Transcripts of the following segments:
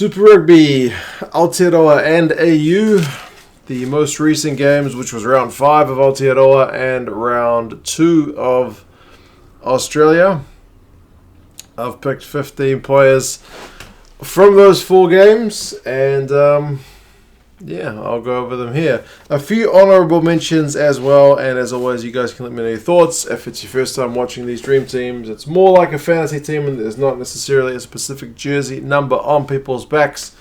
Super Rugby, Aotearoa and AU. The most recent games, which was round 5 of Aotearoa and round 2 of Australia. I've picked 15 players from those 4 games, and I'll go over them here. A few honourable mentions as well, and as always, you guys can let me know your thoughts. If it's your first time watching these dream teams, it's more like a fantasy team, and there's not necessarily a specific jersey number on people's backs,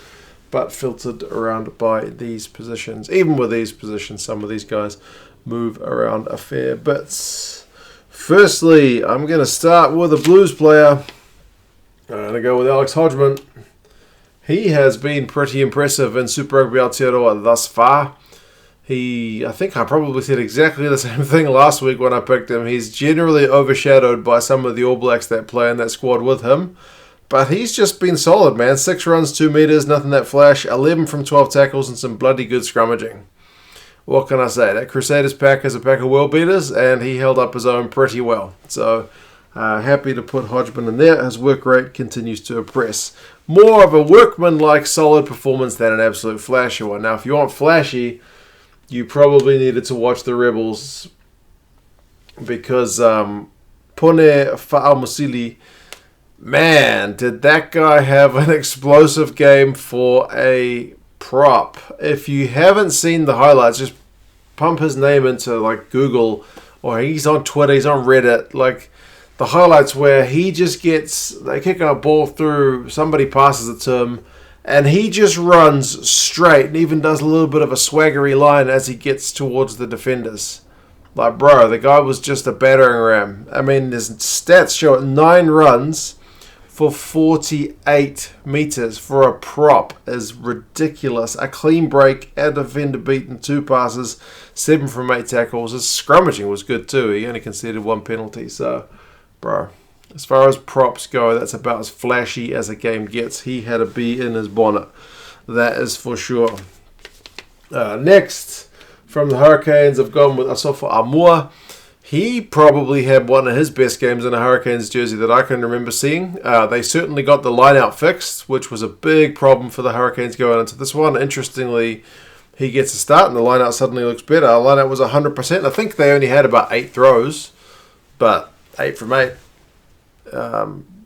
but filtered around by these positions. Even with these positions, some of these guys move around a fair bit. Firstly, I'm going to start with a Blues player. I'm going to go with Alex Hodgman. He has been pretty impressive in Super Rugby Aotearoa thus far. I think I probably said exactly the same thing last week when I picked him. He's generally overshadowed by some of the All Blacks that play in that squad with him. But he's just been solid, man. 6 runs, 2 metres, nothing that flash. 11 from 12 tackles and some bloody good scrummaging. What can I say? That Crusaders pack is a pack of world beaters, and he held up his own pretty well. So, happy to put Hodgman in there. His work rate continues to impress. More of a workman-like solid performance than an absolute flashy one. Now, if you want flashy, you probably needed to watch the Rebels, because Pone Fa'amusili, man, did that guy have an explosive game for a prop. If you haven't seen the highlights, just pump his name into like Google, or he's on Twitter, he's on Reddit, like the highlights where he just they kick a ball through, somebody passes it to him, and he just runs straight and even does a little bit of a swaggery line as he gets towards the defenders. Like, bro, the guy was just a battering ram. I mean, his stats show it, 9 runs for 48 metres for a prop is ridiculous. A clean break, a defender beaten, 2 passes, 7 from 8 tackles. His scrummaging was good too. He only conceded 1 penalty. So, bro, as far as props go, that's about as flashy as a game gets. He had a bee in his bonnet. That is for sure. Next, from the Hurricanes, I've gone with Asofa Amua. He probably had one of his best games in a Hurricanes jersey that I can remember seeing. They certainly got the line-out fixed, which was a big problem for the Hurricanes going into this one. Interestingly, he gets a start and the line-out suddenly looks better. The line-out was 100%. I think they only had about 8 throws, but 8 from 8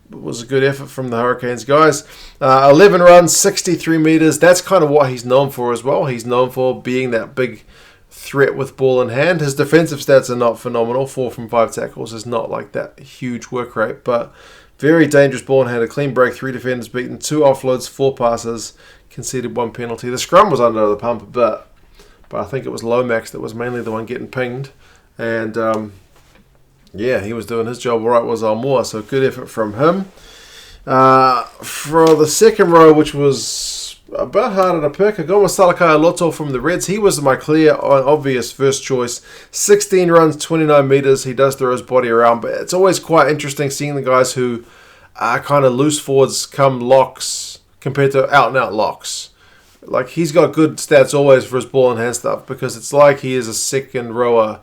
was a good effort from the Hurricanes guys. 11 runs, 63 metres. That's kind of what he's known for as well. He's known for being that big threat with ball in hand. His defensive stats are not phenomenal. 4 from 5 tackles is not like that huge work rate, but very dangerous ball in hand. A clean break, 3 defenders beaten, 2 offloads, 4 passes, conceded 1 penalty. The scrum was under the pump a bit, but I think it was Lomax that was mainly the one getting pinged. And he was doing his job all right, was Almoa, so good effort from him. For the second row, which was a bit harder to pick, I got with Salakai Loto from the Reds. He was my clear, obvious first choice. 16 runs, 29 metres. He does throw his body around, but it's always quite interesting seeing the guys who are kind of loose forwards come locks compared to out-and-out locks. Like, he's got good stats always for his ball and hand stuff, because it's like he is a second rower,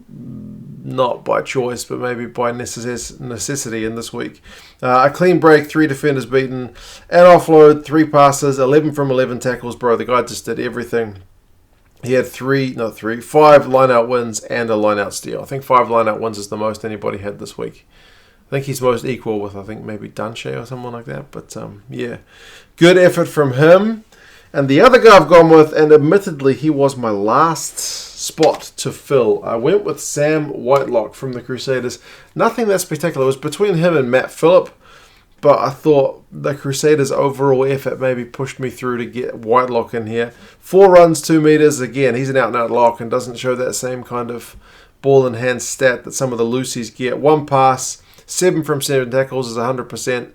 not by choice, but maybe by necessity in this week. A clean break, 3 defenders beaten, an offload, 3 passes, 11 from 11 tackles. Bro, the guy just did everything. He had 5 line-out wins and a line-out steal. I think 5 line-out wins is the most anybody had this week. I think he's most equal with, maybe Dunshea or someone like that. But, good effort from him. And the other guy I've gone with, and admittedly he was my last spot to fill, I went with Sam Whitelock from the Crusaders. Nothing that spectacular. It was between him and Matt Phillip, but I thought the Crusaders' overall effort maybe pushed me through to get Whitelock in here. 4 runs, 2 metres. Again, he's an out-and-out lock and doesn't show that same kind of ball-in-hand stat that some of the loosies get. 1 pass, 7 from 7 tackles is 100%.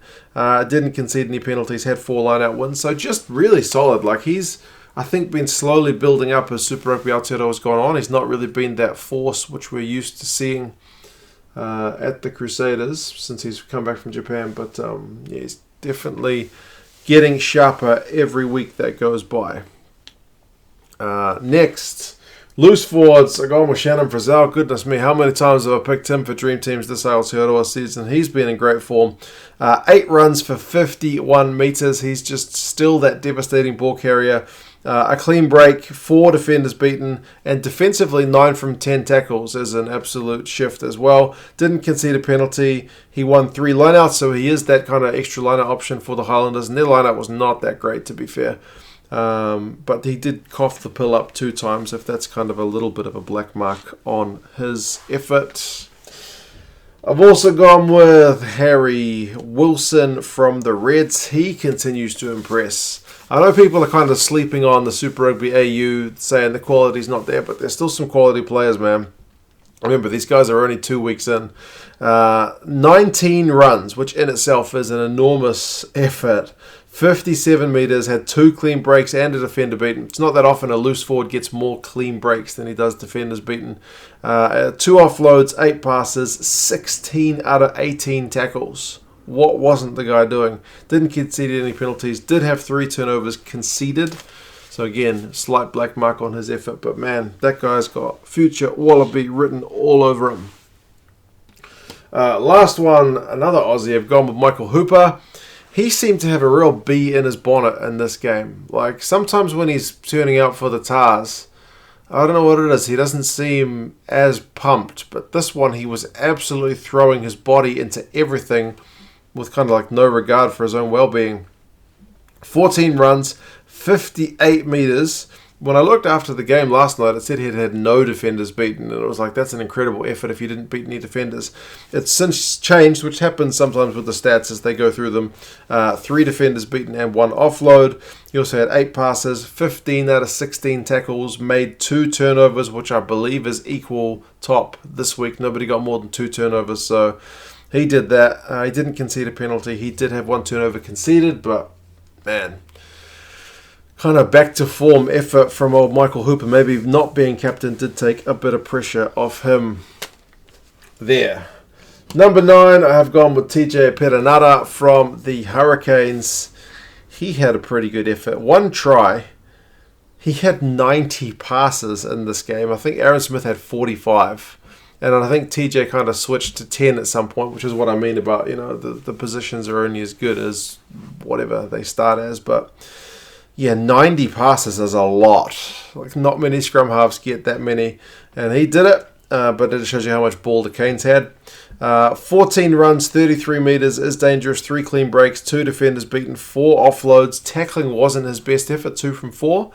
Didn't concede any penalties, had 4 line-out wins. So just really solid. Like, he's, I think, been slowly building up as Super Rugby Aotearoa has gone on. He's not really been that force which we're used to seeing at the Crusaders since he's come back from Japan. But he's definitely getting sharper every week that goes by. Next, Loose forwards, I go on with Shannon Frisell. Goodness me, how many times have I picked him for Dream Teams this Aotearoa season? He's been in great form. 8 runs for 51 metres. He's just still that devastating ball carrier. A clean break, 4 defenders beaten, and defensively 9 from 10 tackles is an absolute shift as well. Didn't concede a penalty. He won 3 lineouts, so he is that kind of extra lineout option for the Highlanders, and their lineout was not that great, to be fair. But he did cough the pill up 2 times, if that's kind of a little bit of a black mark on his effort. I've also gone with Harry Wilson from the Reds. He continues to impress. I know people are kind of sleeping on the Super Rugby AU, saying the quality's not there, but there's still some quality players, man. Remember, these guys are only 2 weeks in. 19 runs, which in itself is an enormous effort. 57 metres, had 2 clean breaks and a defender beaten. It's not that often a loose forward gets more clean breaks than he does defenders beaten. 2 offloads, 8 passes, 16 out of 18 tackles. What wasn't the guy doing? Didn't concede any penalties. Did have 3 turnovers conceded. So again, slight black mark on his effort. But man, that guy's got future Wallaby written all over him. Last one, another Aussie. I've gone with Michael Hooper. He seemed to have a real bee in his bonnet in this game. Like, sometimes when he's turning out for the Tars, I don't know what it is, he doesn't seem as pumped. But this one, he was absolutely throwing his body into everything with kind of like no regard for his own well-being. 14 runs, 58 metres. When I looked after the game last night, it said he had no defenders beaten. And it was like, that's an incredible effort if you didn't beat any defenders. It's since changed, which happens sometimes with the stats as they go through them. 3 defenders beaten and 1 offload. He also had 8 passes, 15 out of 16 tackles, made 2 turnovers, which I believe is equal top this week. Nobody got more than 2 turnovers, so he did that. He didn't concede a penalty. He did have 1 turnover conceded, but man, kind of back to form effort from old Michael Hooper. Maybe not being captain did take a bit of pressure off him there. Number 9, I have gone with TJ Perenara from the Hurricanes. He had a pretty good effort. 1 try. He had 90 passes in this game. I think Aaron Smith had 45. And I think TJ kind of switched to 10 at some point, which is what I mean about, the positions are only as good as whatever they start as. But yeah, 90 passes is a lot. Like, not many scrum halves get that many. And he did it, but it shows you how much ball the Canes had. 14 runs, 33 metres, is dangerous. 3 clean breaks, 2 defenders beaten, 4 offloads. Tackling wasn't his best effort, 2 from 4.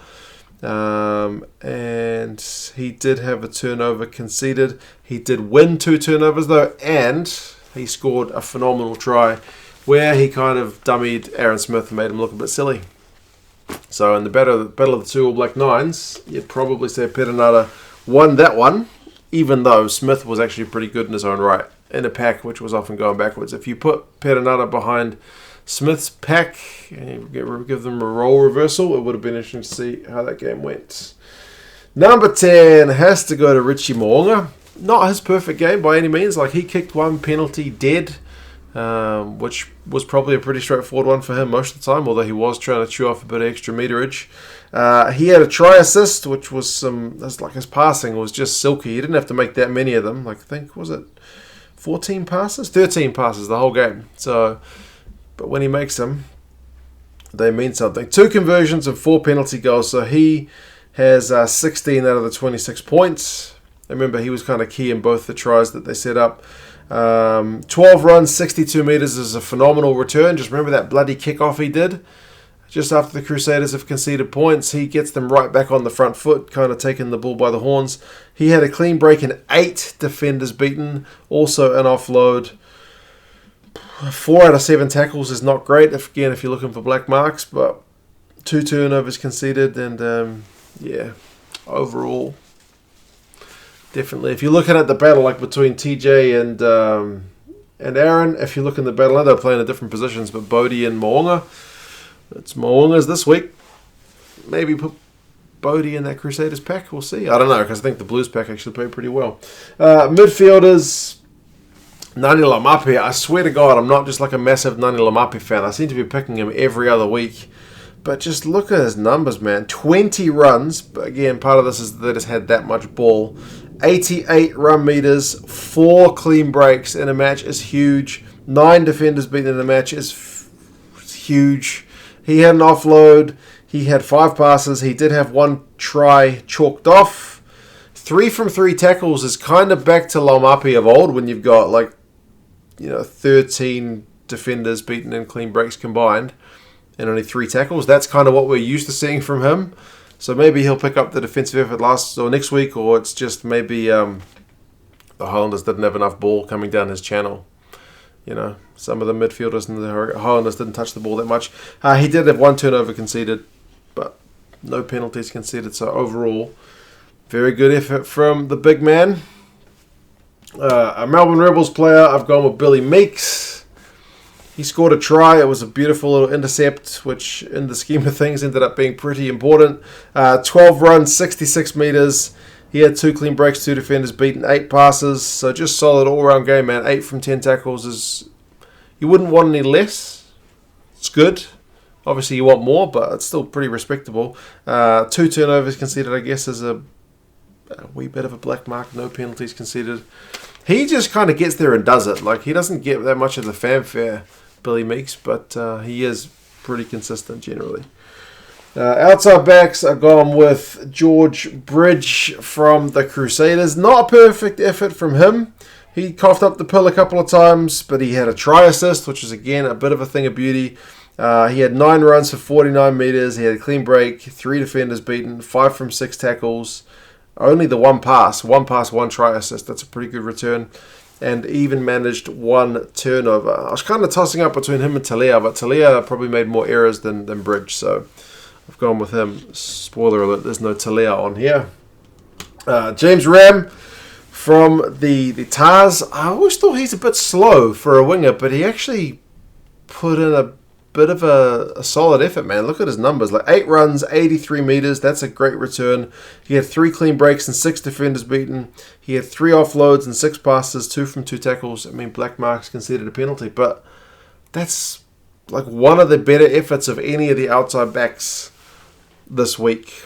And he did have a turnover conceded. He did win 2 turnovers, though, and he scored a phenomenal try where he kind of dummied Aaron Smith and made him look a bit silly. So in the battle of the 2 All Black Nines, you'd probably say Perenara won that one, even though Smith was actually pretty good in his own right in a pack which was often going backwards. If you put Perenara behind Smith's pack and you give them a role reversal, it would have been interesting to see how that game went. Number 10 has to go to Richie Mo'unga. Not his perfect game by any means. Like, he kicked 1 penalty dead, which was probably a pretty straightforward one for him most of the time, although he was trying to chew off a bit of extra meterage. He had a try assist, which was his passing was just silky. He didn't have to make that many of them. Like, I think, was it 14 passes? 13 passes the whole game. So, but when he makes them, they mean something. 2 conversions and 4 penalty goals. So he has 16 out of the 26 points. Remember, he was kind of key in both the tries that they set up. 12 runs, 62 metres is a phenomenal return. Just remember that bloody kickoff he did. Just after the Crusaders have conceded points, he gets them right back on the front foot, kind of taking the bull by the horns. He had a clean break and 8 defenders beaten. Also an offload. 4 out of 7 tackles is not great, if you're looking for black marks, but 2 turnovers conceded, and overall, definitely. If you're looking at the battle like between TJ and Aaron, if you look in the battle, they're playing in different positions, but Bodie and Mo'unga, it's Mo'unga's this week. Maybe put Bodie in that Crusaders pack, we'll see. I don't know, because I think the Blues pack actually played pretty well. Midfielders, Nani Laumape. I swear to God, I'm not just like a massive Nani Laumape fan. I seem to be picking him every other week. But just look at his numbers, man. 20 runs. But again, part of this is that it's had that much ball. 88 run meters. 4 clean breaks in a match is huge. 9 defenders beaten in a match is huge. He had an offload. He had 5 passes. He did have 1 try chalked off. 3 from 3 tackles is kind of back to Laumapi of old when you've got 13 defenders beaten in clean breaks combined and only 3 tackles. That's kind of what we're used to seeing from him. So maybe he'll pick up the defensive effort next week, or it's just maybe the Highlanders didn't have enough ball coming down his channel. Some of the midfielders and the Highlanders didn't touch the ball that much. He did have 1 turnover conceded, but no penalties conceded. So overall, very good effort from the big man. A Melbourne Rebels player, I've gone with Billy Meeks. He scored a try. It was a beautiful little intercept, which in the scheme of things ended up being pretty important. 12 runs, 66 metres. He had 2 clean breaks, 2 defenders beaten, 8 passes. So just solid all-round game, man. 8 from 10 tackles is... You wouldn't want any less. It's good. Obviously, you want more, but it's still pretty respectable. 2 turnovers conceded, I guess, is a wee bit of a black mark. No penalties conceded. He just kind of gets there and does it. He doesn't get that much of the fanfare, Billy Meeks, but he is pretty consistent generally. Outside backs, I've gone with George Bridge from the Crusaders. Not a perfect effort from him. He coughed up the pill a couple of times, but he had a try assist, which is, again, a bit of a thing of beauty. He had 9 runs for 49 metres. He had a clean break, 3 defenders beaten, 5 from 6 tackles. Only the 1 pass, 1 try assist. That's a pretty good return. And even managed 1 turnover. I was kind of tossing up between him and Talia, but Talia probably made more errors than Bridge, so I've gone with him. Spoiler alert, there's no Talia on here. James Ram from the Tars. I always thought he's a bit slow for a winger, but he actually put in a bit of a solid effort, man. Look at his numbers. 8 runs, 83 metres. That's a great return. He had 3 clean breaks and 6 defenders beaten. He had 3 offloads and 6 passes, 2 from 2 tackles. I mean, black marks conceded a penalty, but that's one of the better efforts of any of the outside backs this week.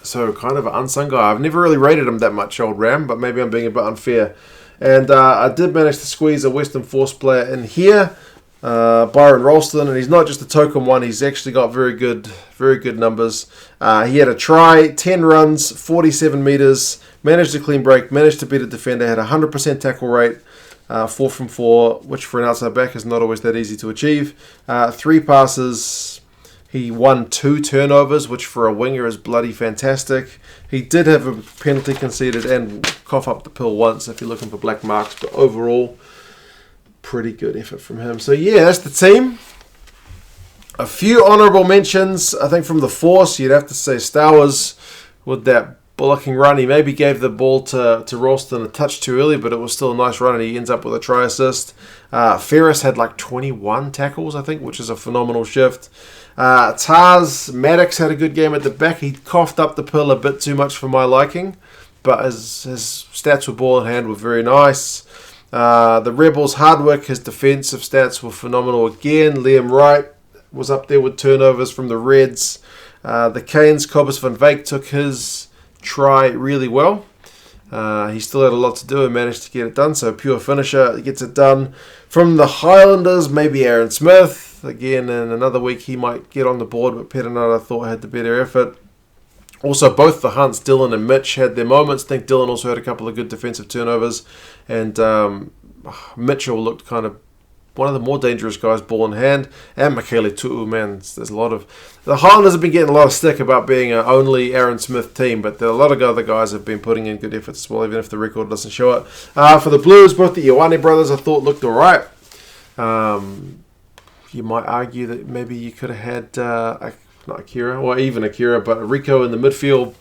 So kind of an unsung guy. I've never really rated him that much, old Ram, but maybe I'm being a bit unfair. And I did manage to squeeze a Western Force player in here. Byron Ralston, and he's not just a token one, he's actually got very good numbers. He had a try, 10 runs, 47 metres, managed a clean break, managed to beat a defender, had a 100% tackle rate, 4 from 4, which for an outside back is not always that easy to achieve. 3 passes, he won 2 turnovers, which for a winger is bloody fantastic. He did have a penalty conceded and cough up the pill once if you're looking for black marks, but overall, pretty good effort from him. So yeah, that's the team. A few honourable mentions. I think from the Force, you'd have to say Stowers with that bullocking run. He maybe gave the ball to Ralston a touch too early, but it was still a nice run, and he ends up with a try assist. Ferris had 21 tackles, I think, which is a phenomenal shift. Tars, Maddox had a good game at the back. He coughed up the pill a bit too much for my liking, but his stats with ball in hand were very nice. The Rebels, Hardwick, his defensive stats were phenomenal again. Liam Wright was up there with turnovers from the Reds. The Canes, Cobus van Wyk took his try really well. He still had a lot to do and managed to get it done, so pure finisher gets it done. From the Highlanders, maybe Aaron Smith. Again, in another week he might get on the board, but Petanada I thought had the better effort. Also, both the Hunts, Dylan and Mitch, had their moments. I think Dylan also had a couple of good defensive turnovers. And Mitchell looked kind of one of the more dangerous guys, ball in hand. And Michaela Tu'u, man, there's a lot of... The Highlanders have been getting a lot of stick about being an only Aaron Smith team, but a lot of other guys have been putting in good efforts as well, even if the record doesn't show it. For the Blues, both the Ioane brothers I thought looked all right. You might argue that maybe you could have had... not Akira, or even Akira, but Rico in the midfield.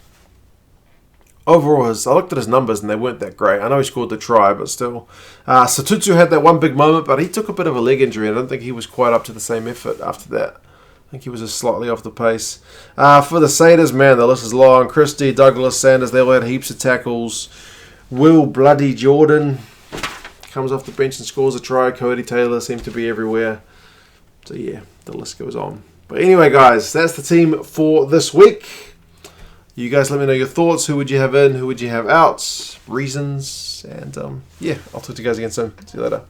Overall, I looked at his numbers and they weren't that great. I know he scored the try, but still. Satutsu had that one big moment, but he took a bit of a leg injury. I don't think he was quite up to the same effort after that. I think he was just slightly off the pace. For the Satyrs, man, the list is long. Christie, Douglas, Sanders, they all had heaps of tackles. Will Bloody Jordan comes off the bench and scores a try. Cody Taylor seems to be everywhere. So yeah, the list goes on. But anyway, guys, that's the team for this week. You guys let me know your thoughts. Who would you have in? Who would you have out? Reasons. And yeah, I'll talk to you guys again soon. See you later.